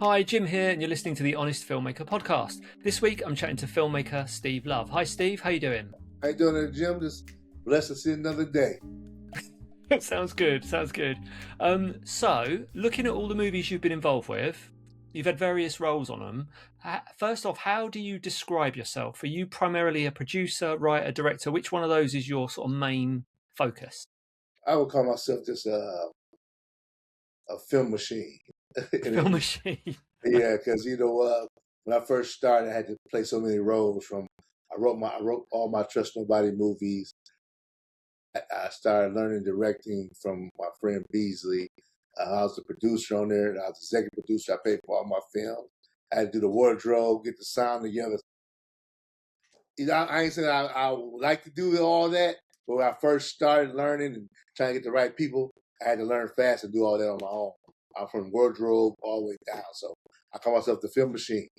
Hi, Jim here, and you're listening to the Honest Filmmaker podcast. This week, I'm chatting to filmmaker Steve Love. Hi, Steve. How you doing? How you doing there, Jim? Just blessed to see another day. Sounds good. Sounds good. So, looking at all the movies you've been involved with, you've had various roles on them. First off, how do you describe yourself? Are you primarily a producer, writer, director? Which one of those is your sort of main focus? I would call myself just a film machine. Film machine. Yeah, because when I first started, I had to play so many roles. I wrote all my Trust Nobody movies. I started learning directing from my friend Beasley. I was the producer on there. I was the executive producer. I paid for all my films. I had to do the wardrobe, get the sound together. I ain't saying I would like to do all that, but when I first started learning and trying to get the right people, I had to learn fast and do all that on my own. I'm from wardrobe all the way down, so I call myself the film machine.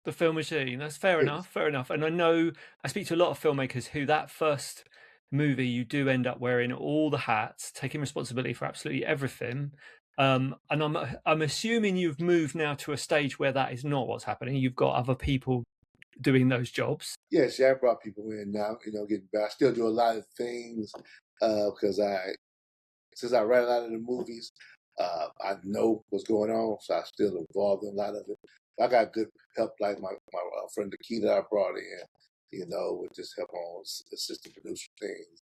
The film machine. That's fair enough. Fair enough. And I know I speak to a lot of filmmakers who that first movie you do end up wearing all the hats, taking responsibility for absolutely everything. And I'm assuming you've moved now to a stage where that is not what's happening. You've got other people doing those jobs. Yes, I brought people in now. Getting back. I still do a lot of things because since I write a lot of the movies, I know what's going on, so I'm still involved in a lot of it. I got good help, like my friend the key that I brought in, with just help on assistant producer things.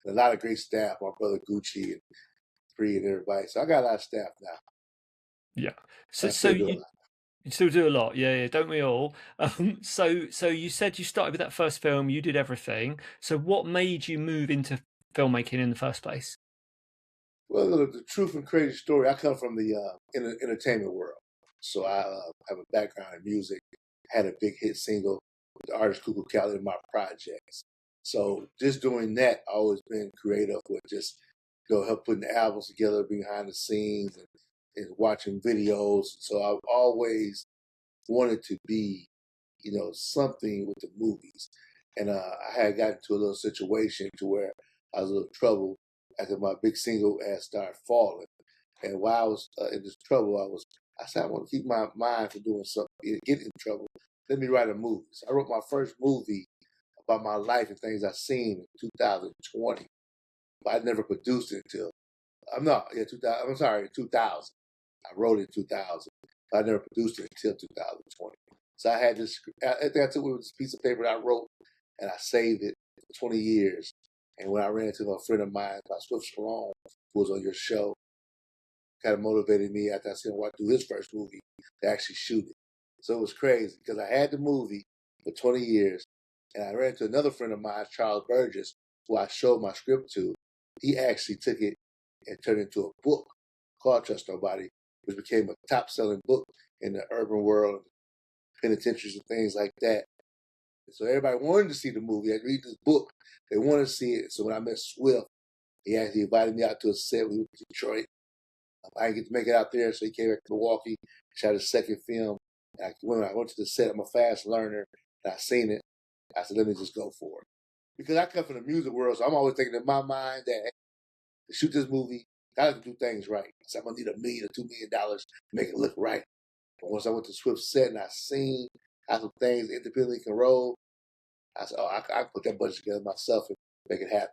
And a lot of great staff, my brother Gucci and Free and everybody. So I got a lot of staff now. Yeah. So you still do a lot. Yeah, don't we all? So you said you started with that first film, you did everything. So what made you move into filmmaking in the first place? Well, the truth and crazy story, I come from the entertainment world. So I have a background in music, had a big hit single with the artist Cuckoo Cali in my projects. So just doing that, I always been creative with just, help putting the albums together behind the scenes and watching videos. So I've always wanted to be, something with the movies. And I had gotten to a little situation to where I was in a little trouble after my big single ad started falling. And while I was in this trouble, I said, I want to keep my mind from doing something, get in trouble. Let me write a movie. So I wrote my first movie about my life and things I've seen in 2020. But I never produced it until, 2000, I'm sorry, 2000. I wrote it in 2000. I never produced it until 2020. So I had this, I think I took it with this piece of paper that I wrote and I saved it for 20 years. And when I ran into a friend of mine, my Swift Sloane, who was on your show, kind of motivated me after I seen him do his first movie to actually shoot it. So it was crazy because I had the movie for 20 years and I ran into another friend of mine, Charles Burgess, who I showed my script to. He actually took it and turned it into a book called Trust Nobody, which became a top-selling book in the urban world, penitentiaries and things like that. So everybody wanted to see the movie. I read this book. They wanted to see it. So when I met Swift, he actually invited me out to a set. We went to Detroit. I didn't get to make it out there, so he came back to Milwaukee, shot his second film. And when I went to the set, I'm a fast learner, and I seen it. I said, let me just go for it. Because I come from the music world, so I'm always thinking in my mind that hey, to shoot this movie, I have to do things right. So I'm going to need $1 million or $2 million to make it look right. But once I went to Swift set and I seen how some things independently can roll, I said, I can put that budget together myself and make it happen.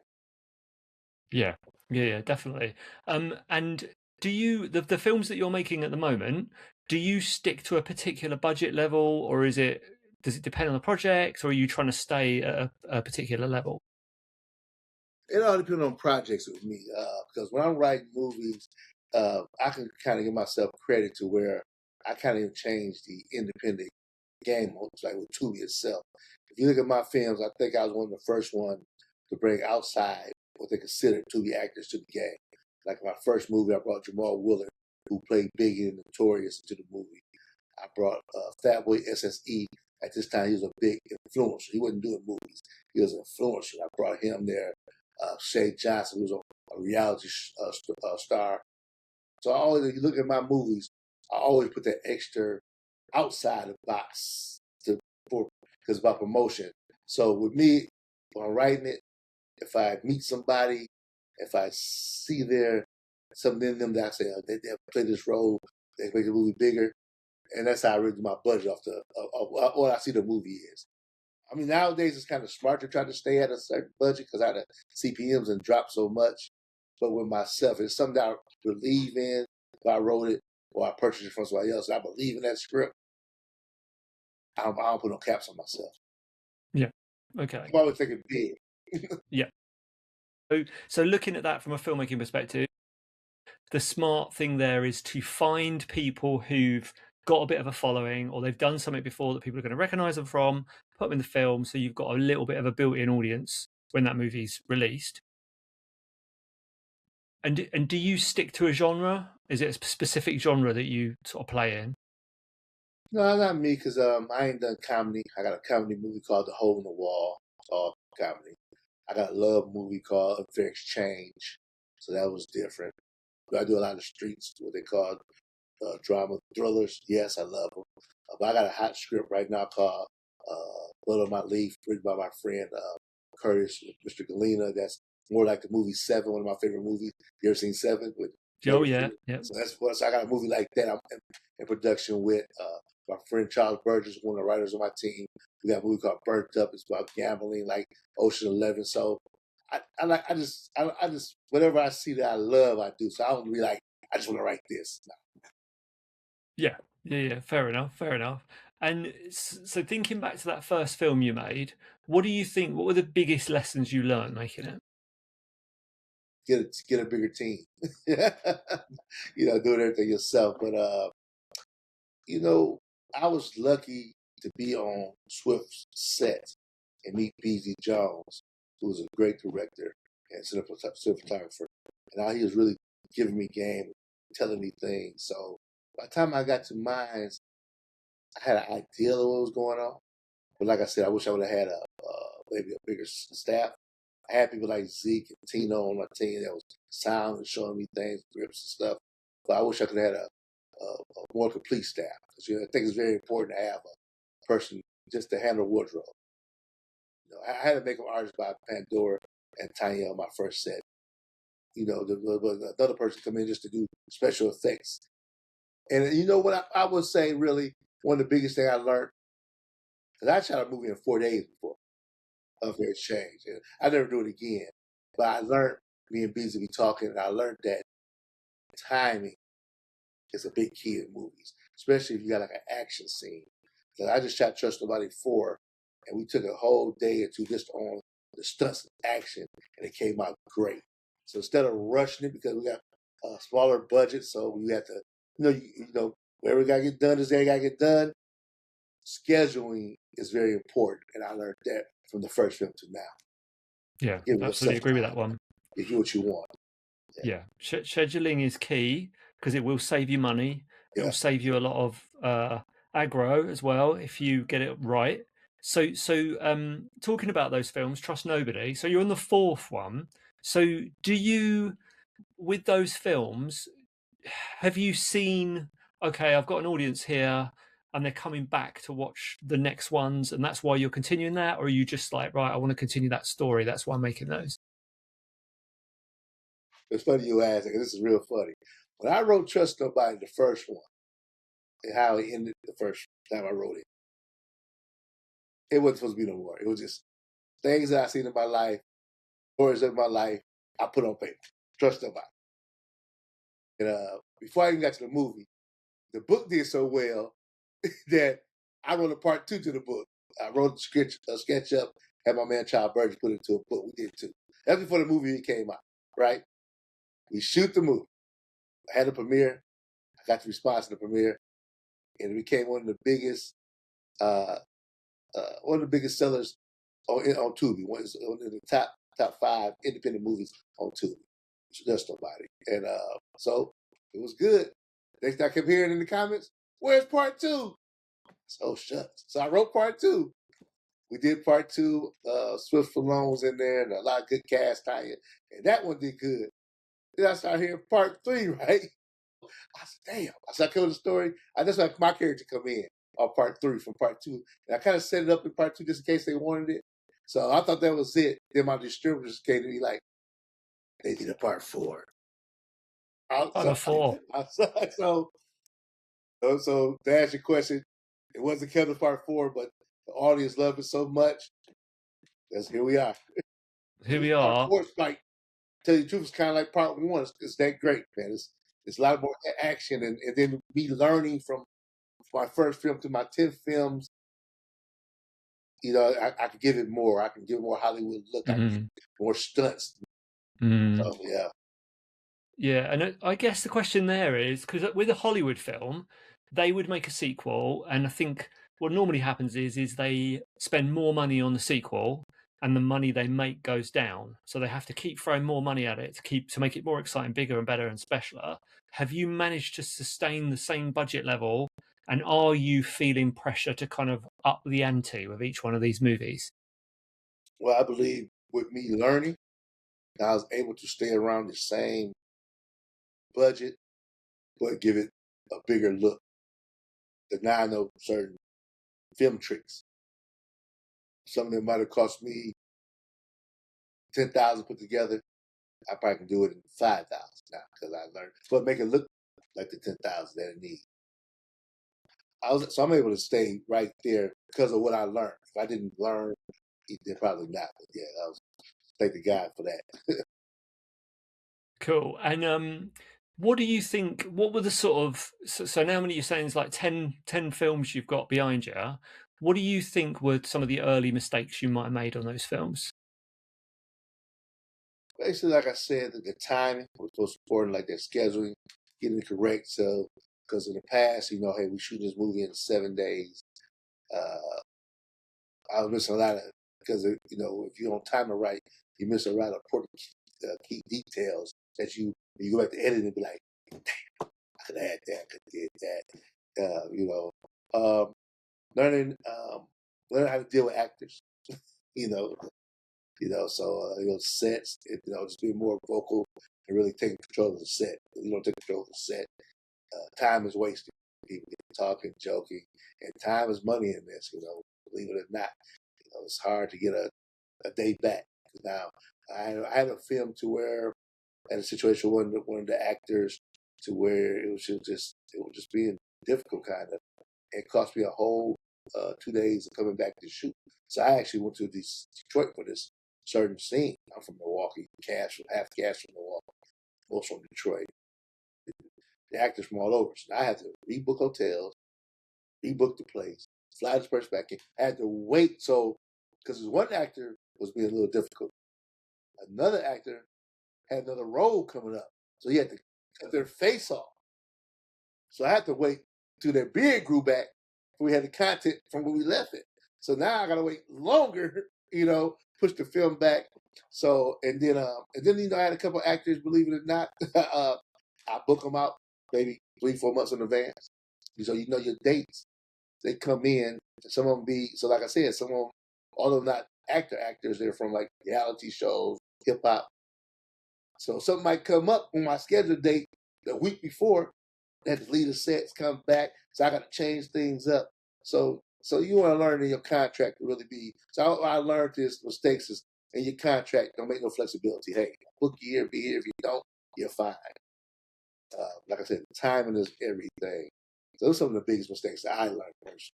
Yeah, definitely. And do you the films that you're making at the moment, do you stick to a particular budget level, or does it depend on the project, or are you trying to stay at a particular level? It all depends on projects with me, because when I'm writing movies, I can kind of give myself credit to where I kind of change the independent game, almost like with Tubi itself. If you look at my films, I think I was one of the first ones to bring outside what they consider Tubi actors to the game. Like my first movie, I brought Jamal Willard, who played Biggie and Notorious, into the movie. I brought Fatboy SSE. At this time, he was a big influencer. He wasn't doing movies. He was an influencer. I brought him there. Shay Johnson, who's a reality star. So I always, if you look at my movies, I always put that extra outside the box because it's about promotion. So with me, when I'm writing it, if I meet somebody, if I see something in them that I say, oh, they play this role They make the movie bigger, and that's how I really do my budget off of what I see the movie is. I mean, nowadays it's kind of smart to try to stay at a certain budget because the CPMs and dropped so much. But with myself, it's something that I believe in. If I wrote it or I purchased it from somebody else, I believe in that script. I don't put no caps on myself. Yeah. Okay. I'm always thinking big. Yeah. So looking at that from a filmmaking perspective, the smart thing there is to find people who've got a bit of a following or they've done something before that people are going to recognize them from, put them in the film so you've got a little bit of a built-in audience when that movie's released. And do you stick to a genre? Is it a specific genre that you sort of play in? No, not me, because I ain't done comedy. I got a comedy movie called The Hole in the Wall. It's all comedy. I got a love movie called Unfair Exchange. So that was different. But I do a lot of streets, what they call drama thrillers. Yes, I love them. But I got a hot script right now called Blood on My Leaf, written by my friend Curtis, Mr. Galena. That's more like the movie Seven, one of my favorite movies. You ever seen Seven with Oh Morgan yeah, Freeman? yeah. So that's what. So I got a movie like that. I'm in production with my friend Charles Burgess, one of the writers on my team. We got a movie called Burnt Up. It's about gambling, like Ocean 11. So I just whatever I see that I love, I do. So I don't be like I just want to write this. No. Yeah, yeah. Fair enough, fair enough. And so thinking back to that first film you made, what do you think, what were the biggest lessons you learned making it? Get a bigger team. Doing everything yourself. But I was lucky to be on Swift's set and meet BZ Jones, who was a great director and cinematographer. And how he was really giving me game, telling me things. So by the time I got to mine, I had an idea of what was going on. But like I said, I wish I would have had maybe a bigger staff. I had people like Zeke and Tino on my team that was sound and showing me things, grips and stuff. But I wish I could have had a more complete staff because I think it's very important to have a person just to handle wardrobe. I had to make them artists by Pandora and Tanya on my first set. Another person come in just to do special effects. And you know what I would say really one of the biggest things I learned because I shot a movie in 4 days before Unfair Exchange. And I never do it again. But I learned being busy, be talking, and I learned that timing is a big key in movies, especially if you got like an action scene. Because I just shot Trust Nobody 4, and we took a whole day or two just on the stunts and action, and it came out great. So instead of rushing it, because we got a smaller budget, so we had to, wherever got to get done is there got to get done. Scheduling is very important, and I learned that from the first film to now. Yeah, Giving absolutely yourself agree with time that one. to get what you want. Yeah, scheduling is key because it will save you money. It will Yeah. save you a lot of aggro as well if you get it right. So talking about those films, Trust Nobody. So you're on the fourth one. So do you, with those films, have you seen? Okay, I've got an audience here, and they're coming back to watch the next ones, and that's why you're continuing that, or are you just like, right, I want to continue that story, that's why I'm making those? It's funny you ask, because this is real funny. When I wrote Trust Nobody, the first one, and how it ended the first time I wrote it, it wasn't supposed to be no more. It was just things that I seen in my life, stories of my life, I put on paper. Trust Nobody. And before I even got to the movie, the book did so well that I wrote a part two to the book. I wrote a sketch up, had my man Child Burgess put it into a book. We did too. That's before the movie came out, right? We shoot the movie. I had a premiere. I got the response to the premiere, and it became one of the biggest uh, sellers on Tubi. One of the top 5 independent movies on Tubi. Just Nobody, and so it was good. Next, I kept hearing in the comments, "Where's part 2?" So shucks. So I wrote part 2. We did part 2. Swift Sloane was in there, and a lot of good cast tie and that one did good. Then I started hearing part 3, right? I said, damn. I said, I told the story. That's like my character come in on part 3 from part 2. And I kind of set it up in part 2 just in case they wanted it. So I thought that was it. Then my distributors came to me like, they did a part 4. Part of 4. So So to answer your question, it wasn't Kevin Part 4, but the audience loved it so much. That's here we are. Here This we Part are. 4 is like, tell you the truth, it's kind of like Part 1. It's that great, man. It's a lot more action, and then me learning from my first film to my 10th films. I could give it more. I can give it more Hollywood look. I can give Mhm. it more stunts. Mm. So yeah. Yeah, and I guess the question there is because with a Hollywood film, they would make a sequel, and I think what normally happens is they spend more money on the sequel, and the money they make goes down. So they have to keep throwing more money at it to make it more exciting, bigger, and better and specialer. Have you managed to sustain the same budget level, and are you feeling pressure to kind of up the ante with each one of these movies? Well, I believe with me learning, I was able to stay around the same budget, but give it a bigger look. The now I know certain film tricks. Some of them might have cost me 10,000 put together. I probably can do it in 5,000 now because I learned, but make it look like the 10,000 that it needs. So I'm able to stay right there because of what I learned. If I didn't learn, then probably not. But yeah, I was thank the God for that. Cool. And what do you think? What were the sort of so now when you're saying it's like 10 films you've got behind you, what do you think were some of the early mistakes you might have made on those films? Basically, like I said, the timing was most important, like their scheduling, getting it correct. So, because in the past, hey, we shoot this movie in 7 days. Uh, I was missing a lot of because if you don't time it right, you miss a lot of important key details that you go back to edit and be like, I could add that, I could did that. Um, learning learning how to deal with actors. you know, so sets, just being more vocal and really taking control of the set. If you don't take control of the set, time is wasted. People get talking, joking, and time is money in this. Believe it or not, it's hard to get a day back. Now, I had a film to where I had a situation with one of the actors to where it was just being difficult, kind of. It cost me a whole 2 days of coming back to shoot. So I actually went to Detroit for this certain scene. I'm from Milwaukee, half cast from Milwaukee, most from Detroit. The actors from all over. So I had to rebook hotels, rebook the place, fly this person back in. I had to wait because one actor was being a little difficult. Another actor had another role coming up. So he had to cut their face off. So I had to wait till their beard grew back before we had the content from where we left it. So now I gotta wait longer, push the film back. So and then I had a couple actors, believe it or not, I book them out maybe 3-4 months in advance. So your dates. They come in. Some of them like I said, some of them, although not actors, they're from like reality shows, hip hop. So something might come up on my scheduled date the week before. That the leader sets come back, so I got to change things up. So you want to learn in your contract to really be. So I learned this mistakes is in your contract. Don't make no flexibility. Hey, book you here, be here. If you don't, you're fine. Like I said, timing is everything. So those are some of the biggest mistakes that I learned personally.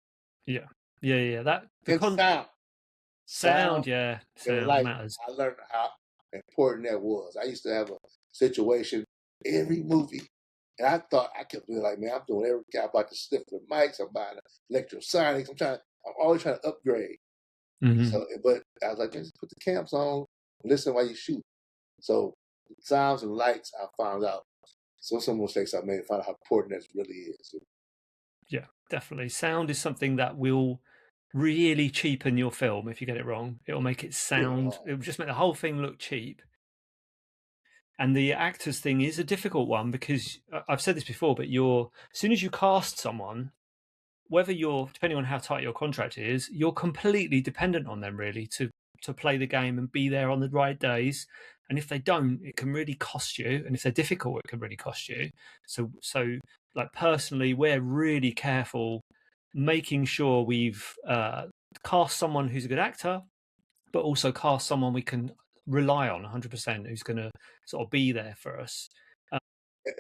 Yeah, yeah. That the And sound sound, yeah, and sound light. matters. I learned how important that was. I used to have a situation every movie, and I thought I kept being like, man, I'm doing everything. I'm about to sniff the mics. I'm buying electrosonics. I'm always trying to upgrade. Hmm. So, but I was like, man, just put the camps on, listen while you shoot. So, sounds and lights, I found out. So some mistakes I made, find out how important that really is. Yeah, definitely. Sound is something that will really cheapen your film if you get it wrong. It'll make it Yeah. sound. It will just make the whole thing look cheap. And the actors thing is a difficult one because I've said this before, but as soon as you cast someone, whether you're depending on how tight your contract is, you're completely dependent on them really to play the game and be there on the right days. And if they don't, it can really cost you. And if they're difficult, it can really cost you. So like personally, we're really careful making sure we've cast someone who's a good actor, but also cast someone we can rely on 100%, who's going to sort of be there for us.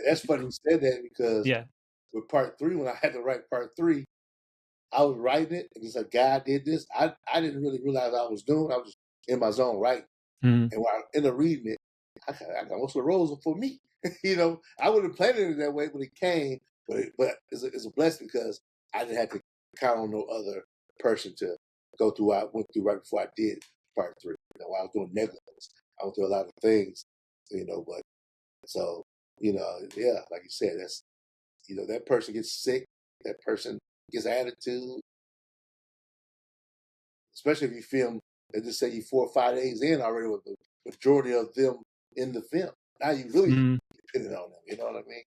That's funny you said that because Yeah. with part three, when I had to write part three, I was writing it, and it's a guy did this. I didn't really realize I was doing. I was just in my zone writing, Mm. and when I ended up reading it, I got most of the roles are for me. I wouldn't have planned it that way when it came, but it's a blessing because I didn't have to count on no other person to go through. I went through right before I did part three. While I was doing negligence, I went through a lot of things. But so yeah, like you said, that's that person gets sick, that person gets attitude, especially if you film, let's just say you 4 or 5 days in already with the majority of them in the film. Now you really Mm. depending on them. You know what I mean?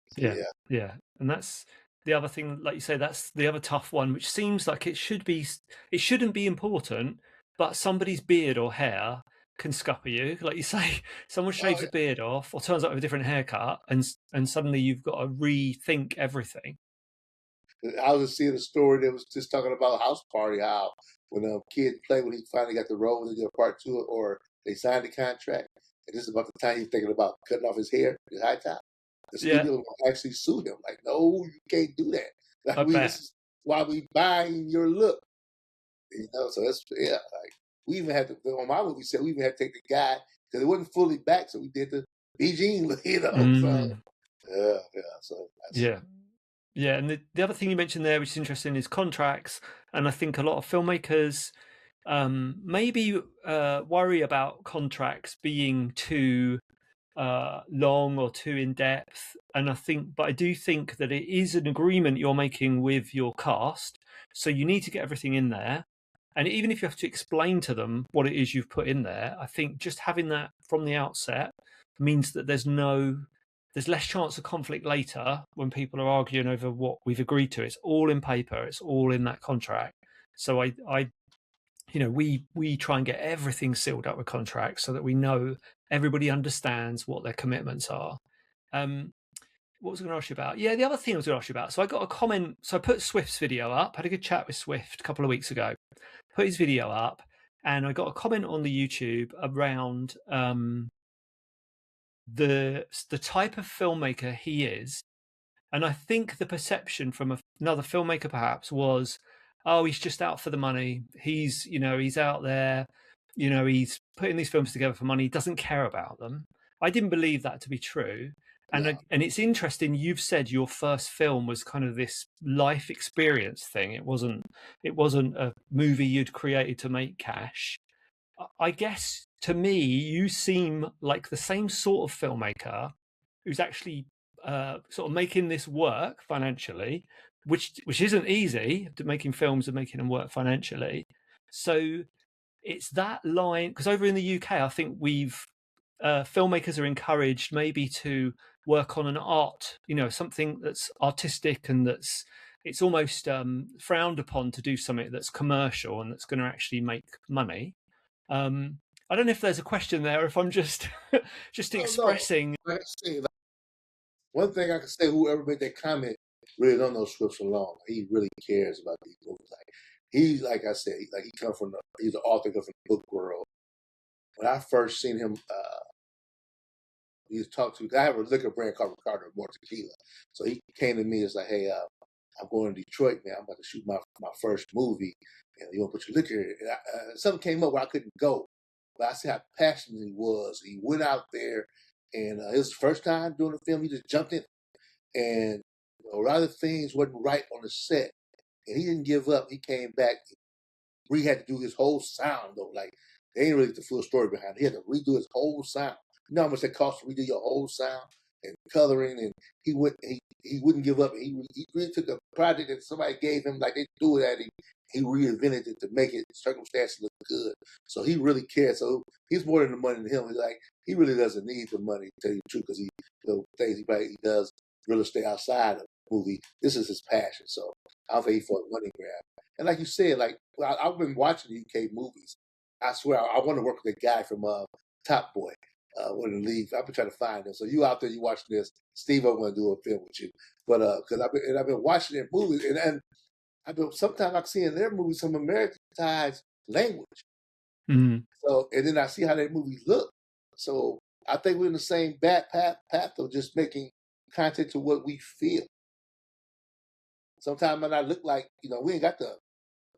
So Yeah, yeah. yeah, and that's the other thing, like you say, that's the other tough one, which seems like it shouldn't be important, but somebody's beard or hair can scupper you. Like you say, someone Oh, shaves a beard off or turns up with a different haircut, and suddenly you've got to rethink everything. yeah. I was just seeing a story that was just talking about House Party, how when a kid played when he finally got the role, they did a part two, or they signed the contract, and this is about the time he's thinking about cutting off his hair, his high top. The Yeah, studio will actually sue him. Like, no, you can't do that. Like I this bet. is why we buying your look. So that's yeah. Like we even had to on my movie set. We even had to take the guy because it wasn't fully back, so we did the B Jean look. So Mm, yeah. So that's yeah. Yeah, and the other thing you mentioned there, which is interesting, is contracts. And I think a lot of filmmakers maybe worry about contracts being too long or too in depth. And but I do think that it is an agreement you're making with your cast, so you need to get everything in there. And even if you have to explain to them what it is you've put in there, I think just having that from the outset means that there's less chance of conflict later when people are arguing over what we've agreed to. It's all in paper, it's all in that contract. So we try and get everything sealed up with contracts so that we know everybody understands what their commitments are. Um, what was I going to ask you about? Yeah, the other thing I was going to ask you about. So I got a comment. So I put Swift's video up. Had a good chat with Swift a couple of weeks ago. Put his video up, and I got a comment on the YouTube around the type of filmmaker he is. And I think the perception from another filmmaker perhaps was, oh, he's just out for the money. He's out there, he's putting these films together for money. He doesn't care about them. I didn't believe that to be true. no. And it's interesting. You've said your first film was kind of this life experience thing. It wasn't a movie you'd created to make cash. I guess to me, you seem like the same sort of filmmaker who's actually sort of making this work financially, which isn't easy, to making films and making them work financially. So it's that line, because over in the UK, I think we've filmmakers are encouraged maybe to work on an art, something that's artistic and it's almost frowned upon to do something that's commercial and that's going to actually make money. um, I don't know if there's a question there, if I'm just just No. expressing. Like I say, like, one thing I can say, whoever made that comment really don't know Swift Sloane. He really cares about these movies. Like he's like I said, like he's an author come from the book world. When I first seen him, he was talked to. I have a liquor brand called Ricardo More Tequila. So he came to me and was like, "Hey, I'm going to Detroit, man. I'm about to shoot my first movie. And you want to put your liquor in?" And something came up where I couldn't go, but I see how passionate he was. He went out there, and it was his first time doing a film. He just jumped in, and a lot of things wasn't right on the set, and he didn't give up. He came back. We had to do his whole sound though. Like they ain't really the full story behind it. He had to redo his whole sound. You know how much it costs to redo your whole sound and coloring, and he wouldn't give up. He really took a project that somebody gave him, like they threw it at him. He reinvented it to make it circumstances look good. So he really cares. So he's more than the money to him. He's like he really doesn't need the money to tell you the truth because things he does real estate outside of the movie. This is his passion. So I don't think he for a money grab. And like you said, like I've been watching UK movies. I swear, I want to work with a guy from Top Boy, one of the leagues. I've been trying to find him. So you out there, you watching this, Steve? I'm going to do a film with you. But because I've been watching their movies, and I've been sometimes I see in their movies some Americanized language. Mm, So and then I see how their movies look. So I think we're in the same path of just making content to what we feel. Sometimes it might not look like, we ain't got the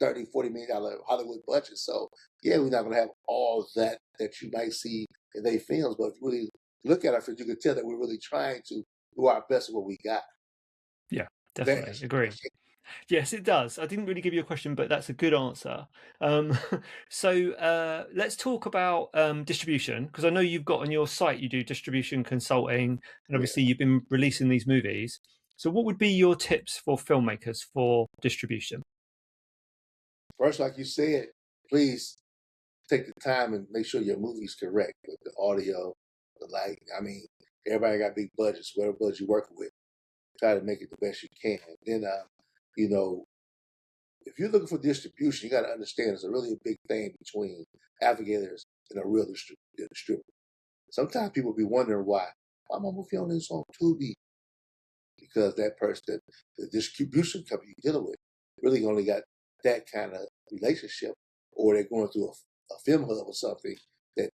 30, $40 million Hollywood budget. So yeah, we're not gonna have all that you might see in their films, but if you really look at our films, you can tell that we're really trying to do our best with what we got. Yeah, That definitely answers your agree. question. Yes, it does. I didn't really give you a question, but that's a good answer. Um, let's talk about distribution, because I know you've got on your site you do distribution consulting, and Yeah. obviously you've been releasing these movies. So, what would be your tips for filmmakers for distribution? First, like you said, please take the time and make sure your movie's correct with the audio, the light. I mean, everybody got big budgets, whatever budget you're working with. Try to make it the best you can. Then, you know, if you're looking for distribution, you got to understand there's a really big thing between navigators and a real distributor. Sometimes people be wondering why my movie on this on Tubi, because that person, the distribution company you're dealing with, really only got that kind of relationship, or they're going through a film hub or something that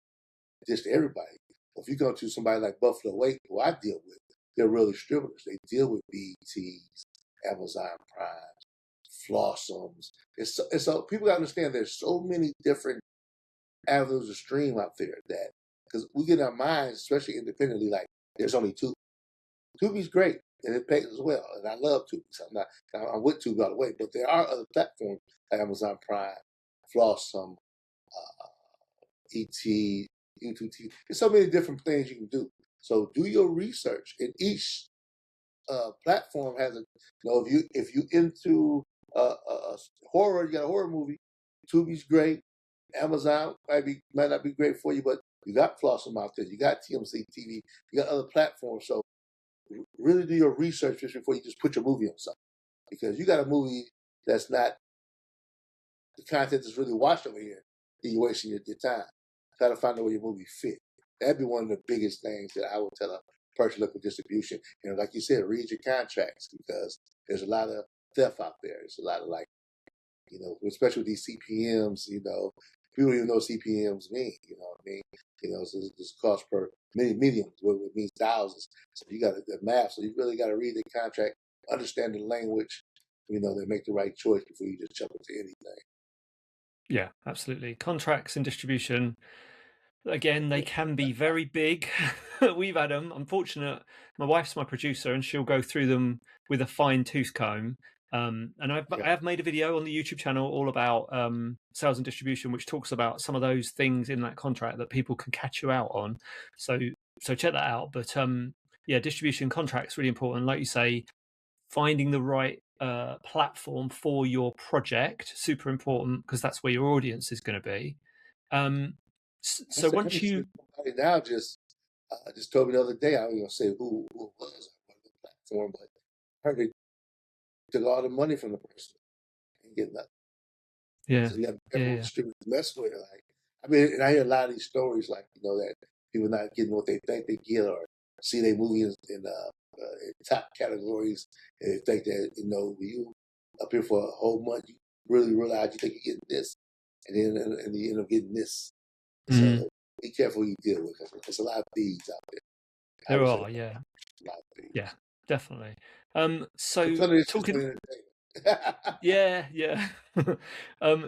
just everybody. If you go to somebody like Buffalo Wake, who I deal with, they're real distributors. They deal with BETs, Amazon Prime, Flossums. It's so people gotta understand there's so many different avenues of stream out there that because we get our minds, especially independently, like there's only two. Tubi's great and it pays as well, and I love Tubi. So I'm with Tubi all the way, but there are other platforms like Amazon Prime, Flossum, uh, ET, U2T. There's so many different things you can do. So do your research, and each platform has a. If you into horror, you got a horror movie. Tubi's great. Amazon might not be great for you, but you got Flossum out there. You got TMC TV. You got other platforms. So really do your research just before you just put your movie on something, because you got a movie that's not the content that's really watched over here, then you're wasting your time. Try to find out where your movie fit. That'd be one of the biggest things that I would tell a person looking for distribution. Like you said, read your contracts, because there's a lot of theft out there. There's a lot of especially with these CPMs, people don't even know what CPMs mean, you know what I mean? So this cost per medium, it means thousands. So you got the math, so you really got to read the contract, understand the language, then make the right choice before you just jump into anything. Yeah, absolutely. Contracts and distribution, again, they can be very big. We've had them. Unfortunate. My wife's my producer, and she'll go through them with a fine tooth comb. And Yeah. I have made a video on the YouTube channel all about sales and distribution, which talks about some of those things in that contract that people can catch you out on. So check that out. But yeah, distribution contracts really important. Like you say, finding the right platform for your project, super important, because that's where your audience is going to be. Um, I so said, let me once see you, somebody now just told me the other day. I was gonna say who it was on the platform, but I heard they took all the money from the person and get nothing. yeah, So you have to be yeah, careful what yeah. distributors mess with. And I hear a lot of these stories, like that people not getting what they think they get, or see their movie in top categories, and they think that you up here for a whole month, you really realize you think you're getting this, and you end up getting this. Mm, So be careful who you deal with, because there's a lot of thieves out there. I there would say are, yeah, a lot of thieves. yeah, definitely. But So some of this just for talking, entertainment. yeah, yeah.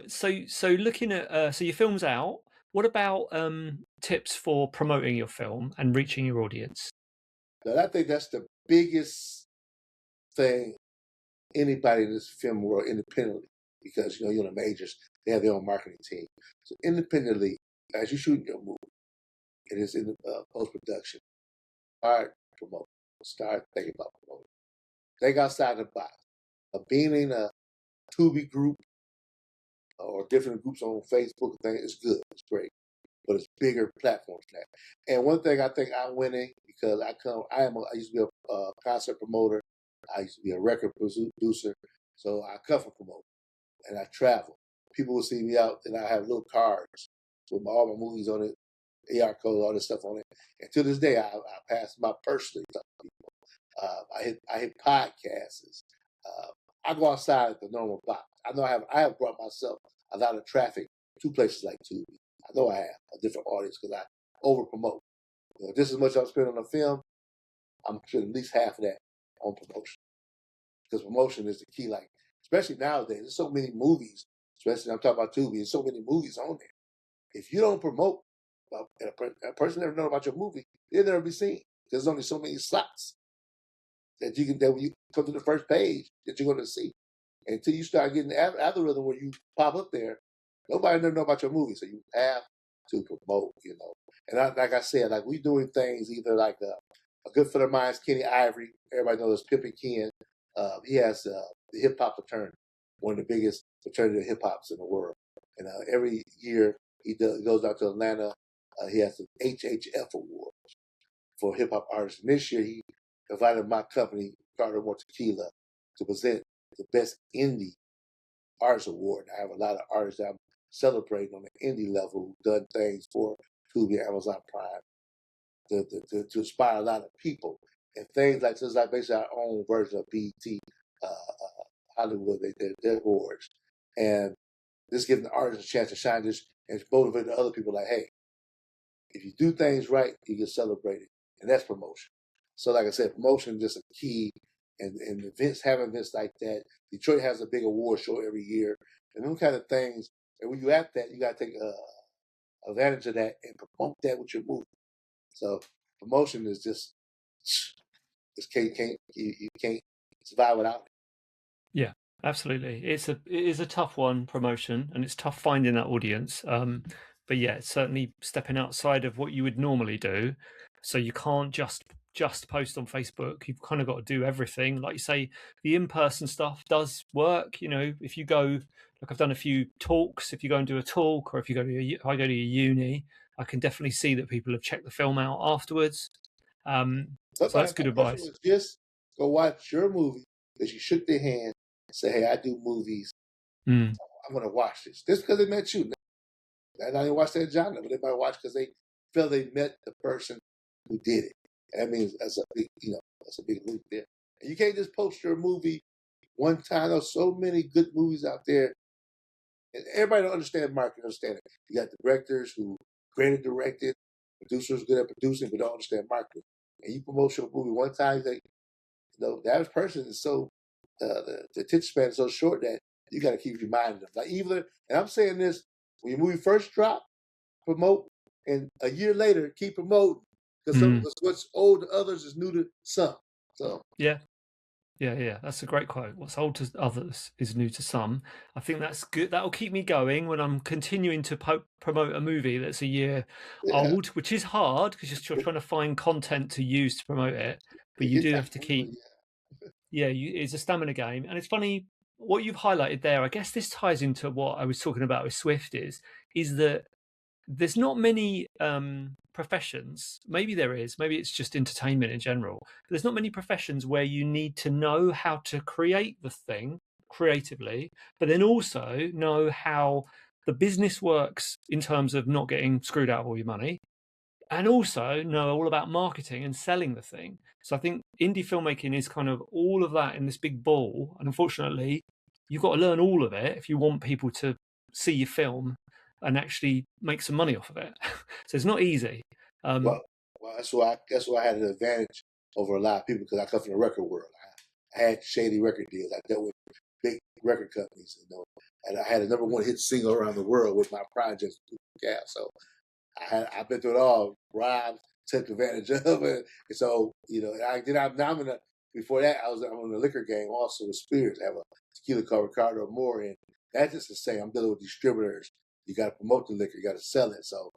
So looking at, so your film's out. What about tips for promoting your film and reaching your audience? But I think that's the biggest thing anybody in this film world independently, because you're the majors, they have their own marketing team. So independently, as you shoot your movie, it is in the post production. Promote. Start thinking about promoting. Think outside the box. Being in a Tubi group or different groups on Facebook thing is good. It's great, but it's bigger platforms than that. And one thing I think I'm winning, because I used to be a concert promoter. I used to be a record producer. So I come from promoting, and I travel. People will see me out, and I have little cards with all my movies on it, AR code, all this stuff on it. And to this day, I pass them out personally to people. I hit podcasts. Uh, I go outside the normal box. I know I have brought myself a lot of traffic to places like Tubi. I know I have a different audience because I over promote. Just as much I'm spending on a film, I'm spending at least half of that on promotion, because promotion is the key. Like, especially nowadays, there's so many movies. Especially I'm talking about Tubi. There's so many movies on there. If you don't promote, well, a person never know about your movie, they'll never be seen. There's only so many slots that when you come to the first page that you're going to see. Until you start getting the algorithm where you pop up there, nobody never know about your movie. So you have to promote, And like I said, like we doing things either like a good friend of mine is Kenny Ivory. Everybody knows Pimpin' Ken. He has the hip hop fraternity, one of the biggest fraternity of hip hops in the world. And every year he goes out to Atlanta. He has the HHF award for hip hop artists. And this year he invited my company, Carter More Tequila, to present the best indie artist award. I have a lot of artists that I'm celebrating on the indie level who've done things for Tubi and Amazon Prime to inspire a lot of people. And things like this, like basically our own version of BET, Hollywood, their awards. And this giving the artists a chance to shine this and motivate the other people like, hey, if you do things right, you get celebrated. And that's promotion. So like I said, promotion is just a key. And events, having events like that. Detroit has a big award show every year. And them kind of things. And when you're at that, you got to take advantage of that and promote that with your movie. So promotion is just, you can't survive without it. Yeah, absolutely. It is a tough one, promotion, and it's tough finding that audience. But yeah, it's certainly stepping outside of what you would normally do. So you can't just post on Facebook. You've kind of got to do everything. Like you say, the in-person stuff does work. If you go, like I've done a few talks. If you go and do a talk, or if I go to a uni, I can definitely see that people have checked the film out afterwards. So that's Sometimes good a person advice. would just go watch your movie because you shook their hand and say, hey, I do movies. Mm. I'm going to watch this. Just because they met you. And I didn't watch that genre, but they might watch because they feel they met the person who did it. And that means that's a big, that's a big loop there. And you can't just post your movie one time. There's so many good movies out there. And everybody don't understand marketing, understand it. You got the directors who created, directed, producers good at producing, but don't understand marketing. And you promote your movie one time, the average person is so, the attention span is so short that you got to keep reminding them. Like either, and I'm saying this, when your movie first drop, promote, and a year later, keep promoting. Because what's old to others is new to some. So Yeah. Yeah, that's a great quote. What's old to others is new to some. I think that's good. That'll keep me going when I'm continuing to promote a movie that's a year yeah, old, which is hard because you're trying to find content to use to promote it. But it you gets do that have to keep, feeling. it's a stamina game. And it's funny what you've highlighted there. I guess this ties into what I was talking about with Swift is that there's not many professions. Maybe there is. Maybe it's just entertainment in general. But there's not many professions where you need to know how to create the thing creatively, but then also know how the business works in terms of not getting screwed out of all your money, and also know all about marketing and selling the thing. So I think indie filmmaking is kind of all of that in this big ball. And unfortunately, you've got to learn all of it if you want people to see your film and actually make some money off of it. So it's not easy. Well, that's why I had an advantage over a lot of people because I come from the record world. I had shady record deals. I dealt with big record companies, and I had a number one hit single around the world with my projects. Yeah, so I've been through it all. Robbed, took advantage of it. And so, now I'm in a, before that, I'm in the liquor game also with spirits. I have a tequila called Ricardo Moore, and that's just to say I'm dealing with distributors. You got to promote the liquor, you got to sell it. So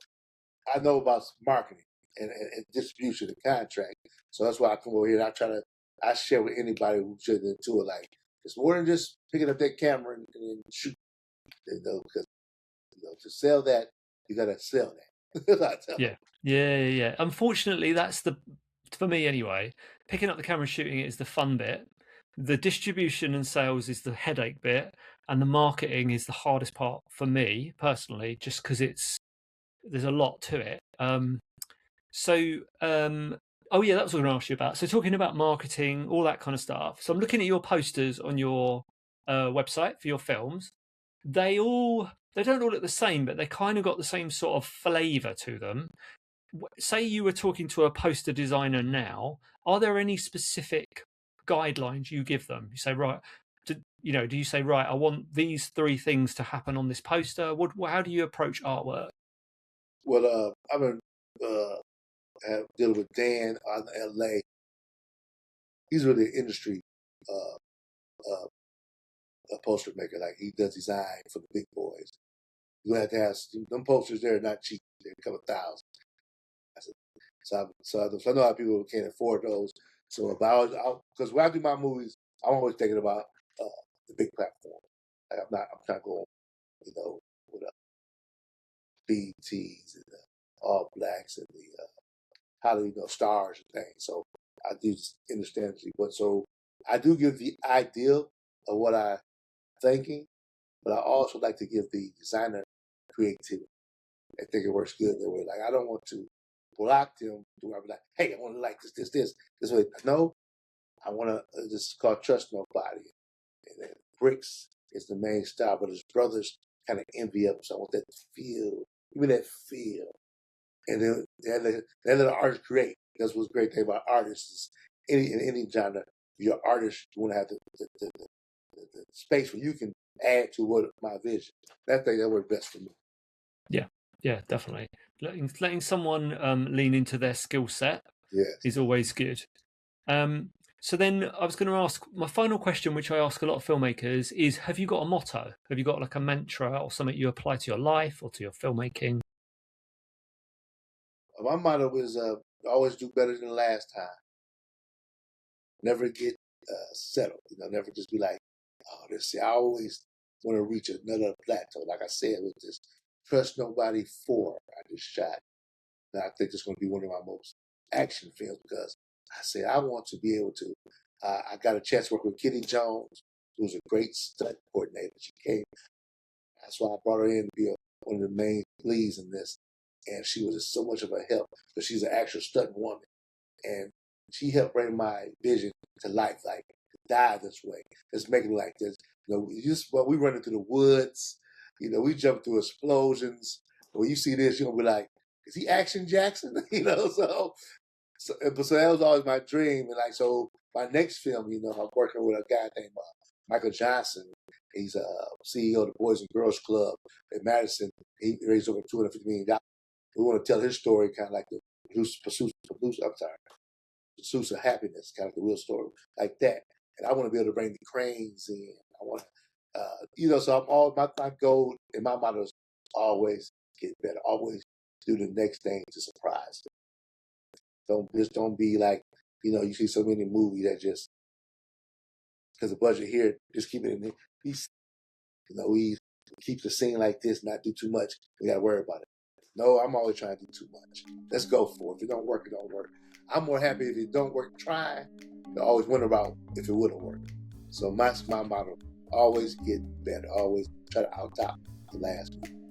I know about marketing and distribution and contract. So that's why I come over here and I share with anybody who's into it. Like, it's more than just picking up that camera and shoot, because, to sell that, you got to sell that. That's what I tell them. Yeah. Unfortunately, that's for me anyway. Picking up the camera and shooting it is the fun bit. The distribution and sales is the headache bit, and the marketing is the hardest part for me personally, just because there's a lot to it. So, oh yeah, that's what I was going to ask you about. So, talking about marketing, all that kind of stuff. So, I'm looking at your posters on your website for your films. They don't all look the same, but they kind of got the same sort of flavour to them. Say you were talking to a poster designer now. Are there any specific guidelines you give them? You say, right, do you say, right, I want these three things to happen on this poster? How do you approach artwork? Well, I've been dealing with Dan out in L.A. He's really an industry uh, uh, a poster maker. Like he does design for the big boys. You have to have them posters. They're not cheap. They're a couple thousand. I said, so I know how people can't afford those. So because when I do my movies, I'm always thinking about the big platform. Like I'm trying to go, with BTs and All Blacks and the Hollywood stars and things. So I do understand, but so I do give the idea of what I'm thinking, but I also like to give the designer creativity. I think it works good that way. Like I don't want to block them to where I'm like, hey, I want to like this way. No, I want to. This is called trust nobody. And then bricks is the main style, but his brothers kind of envy him. So I want that feel, give me that feel. And then they let the artist create. That's what's great thing about artists is in any genre, you're artist, you want to have the space where you can add to what my vision. That thing that works best for me. Yeah, definitely. Letting someone lean into their skill set Yes. is always good. So then I was going to ask my final question, which I ask a lot of filmmakers, is: have you got a motto? Have you got like a mantra or something you apply to your life or to your filmmaking? My motto is always do better than last time. Never get settled. Never just be like, oh, this. I always want to reach another plateau. Like I said, with this Trust Nobody 4 I just shot. And I think it's going to be one of my most action films because I said I want to be able to. I got a chance to work with Kitty Jones, who's a great stunt coordinator. She came. That's why I brought her in to be one of the main leads in this. And she was just so much of a help because she's an actual stunt woman. And she helped bring my vision to life, like to die this way. Let's make it like this. We running through the woods. We jump through explosions. When you see this, you're gonna be like, is he Action Jackson? So that was always my dream. And like, so my next film, I'm working with a guy named Michael Johnson. He's a CEO of the Boys and Girls Club in Madison. He raised over $250 million. We want to tell his story, kind of like the pursuits of happiness, kind of the real story, like that. And I want to be able to bring the cranes in. I want to, so my goal and my motto is always get better, always do the next thing to surprise them. Don't be like, you see so many movies that just because the budget here, just keep it in here. We keep the scene like this, not do too much. We got to worry about it. No, I'm always trying to do too much. Let's go for it. If it don't work, it don't work. I'm more happy if it don't work, try. I always wonder about if it would have worked. So that's my motto. Always get better. Always try to out-top the last one.